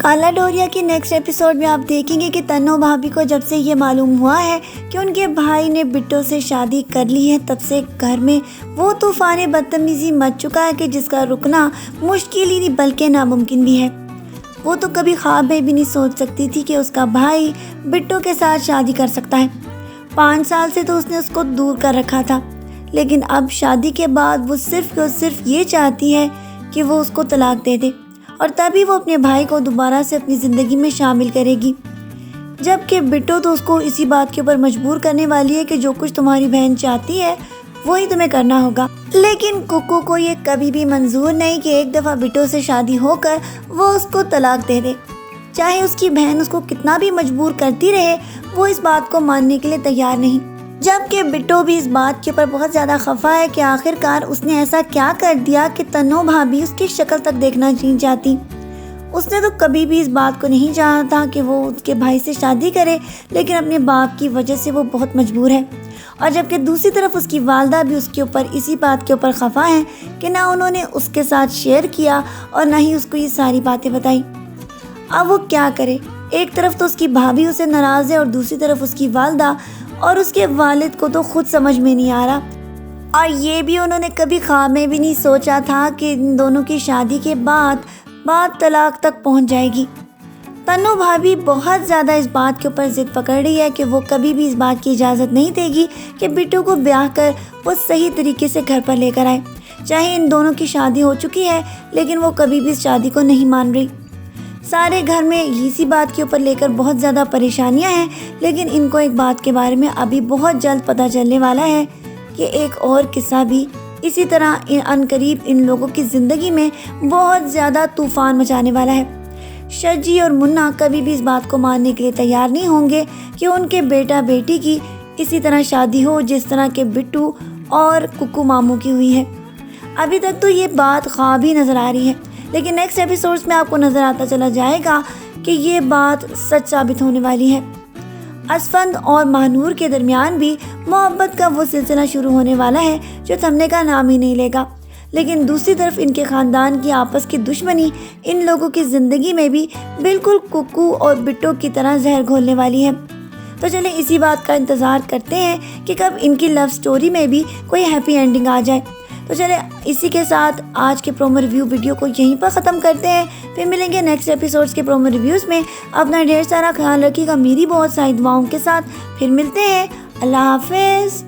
کالا ڈوریا کے next episode میں آپ دیکھیں گے کہ تنو بھابھی کو جب سے یہ معلوم ہوا ہے کہ ان کے بھائی نے بٹو سے شادی کر لی ہے، تب سے گھر میں وہ طوفان بدتمیزی مچ چکا ہے کہ جس کا رکنا مشکل ہی نہیں بلکہ ناممکن بھی ہے۔ وہ تو کبھی خواب میں بھی نہیں سوچ سکتی تھی کہ اس کا بھائی بٹو کے ساتھ شادی کر سکتا ہے۔ 5 سال سے تو اس نے اس کو دور کر رکھا تھا، لیکن اب شادی کے بعد وہ صرف اور صرف یہ چاہتی ہے کہ وہ اس کو طلاق دے دے، اور تبھی وہ اپنے بھائی کو دوبارہ سے اپنی زندگی میں شامل کرے گی۔ جبکہ بٹو تو اس کو اسی بات کے اوپر مجبور کرنے والی ہے کہ جو کچھ تمہاری بہن چاہتی ہے وہی تمہیں کرنا ہوگا۔ لیکن کوکو کو یہ کبھی بھی منظور نہیں کہ ایک دفعہ بٹو سے شادی ہو کر وہ اس کو طلاق دے دے، چاہے اس کی بہن اس کو کتنا بھی مجبور کرتی رہے، وہ اس بات کو ماننے کے لیے تیار نہیں۔ جبکہ بٹو بھی اس بات کے اوپر بہت زیادہ خفا ہے کہ آخرکار اس نے ایسا کیا کر دیا کہ تنو بھابھی اس کی شکل تک دیکھنا نہیں چاہتی۔ اس نے تو کبھی بھی اس بات کو نہیں چاہا تھا کہ وہ اس کے بھائی سے شادی کرے، لیکن اپنے باپ کی وجہ سے وہ بہت مجبور ہے۔ اور جبکہ دوسری طرف اس کی والدہ بھی اس کے اوپر اسی بات کے اوپر خفا ہے کہ نہ انہوں نے اس کے ساتھ شیئر کیا اور نہ ہی اس کو یہ ساری باتیں بتائی۔ اب وہ کیا کرے؟ ایک طرف تو اس کی بھابھی اسے ناراض ہے اور دوسری طرف اس کی والدہ اور اس کے والد کو تو خود سمجھ میں نہیں آ رہا، اور یہ بھی انہوں نے کبھی خواب میں بھی نہیں سوچا تھا کہ ان دونوں کی شادی کے بعد طلاق تک پہنچ جائے گی۔ تنو بھابھی بہت زیادہ اس بات کے اوپر ضد پکڑ رہی ہے کہ وہ کبھی بھی اس بات کی اجازت نہیں دے گی کہ بٹو کو بیاہ کر وہ صحیح طریقے سے گھر پر لے کر آئے۔ چاہے ان دونوں کی شادی ہو چکی ہے، لیکن وہ کبھی بھی اس شادی کو نہیں مان رہی۔ سارے گھر میں اسی بات کے اوپر لے کر بہت زیادہ پریشانیاں ہیں، لیکن ان کو ایک بات کے بارے میں ابھی بہت جلد پتہ چلنے والا ہے کہ ایک اور قصہ بھی اسی طرح ان قریب ان لوگوں کی زندگی میں بہت زیادہ طوفان مچانے والا ہے۔ شجی اور منا کبھی بھی اس بات کو ماننے کے لیے تیار نہیں ہوں گے کہ ان کے بیٹا بیٹی کی اسی طرح شادی ہو جس طرح کے بٹو اور ککو ماموں کی ہوئی ہے۔ ابھی تک تو یہ بات خواب ہی نظر آ رہی ہے، لیکن نیکسٹ ایپیسوڈز میں آپ کو نظر آتا چلا جائے گا کہ یہ بات سچ ثابت ہونے والی ہے۔ اسفند اور مہنور کے درمیان بھی محبت کا وہ سلسلہ شروع ہونے والا ہے جو تھمنے کا نام ہی نہیں لے گا، لیکن دوسری طرف ان کے خاندان کی آپس کی دشمنی ان لوگوں کی زندگی میں بھی بالکل ککو اور بٹو کی طرح زہر گھولنے والی ہے۔ تو چلیں اسی بات کا انتظار کرتے ہیں کہ کب ان کی لو سٹوری میں بھی کوئی ہیپی اینڈنگ آ جائے۔ تو چلیں اسی کے ساتھ آج کے پرومو ریویو ویڈیو کو یہیں پر ختم کرتے ہیں، پھر ملیں گے نیکسٹ ایپیسوڈز کے پرومو ریویوز میں۔ اپنا ڈھیر سارا خیال رکھیے گا میری بہت ساری دعاؤں کے ساتھ، پھر ملتے ہیں۔ اللہ حافظ۔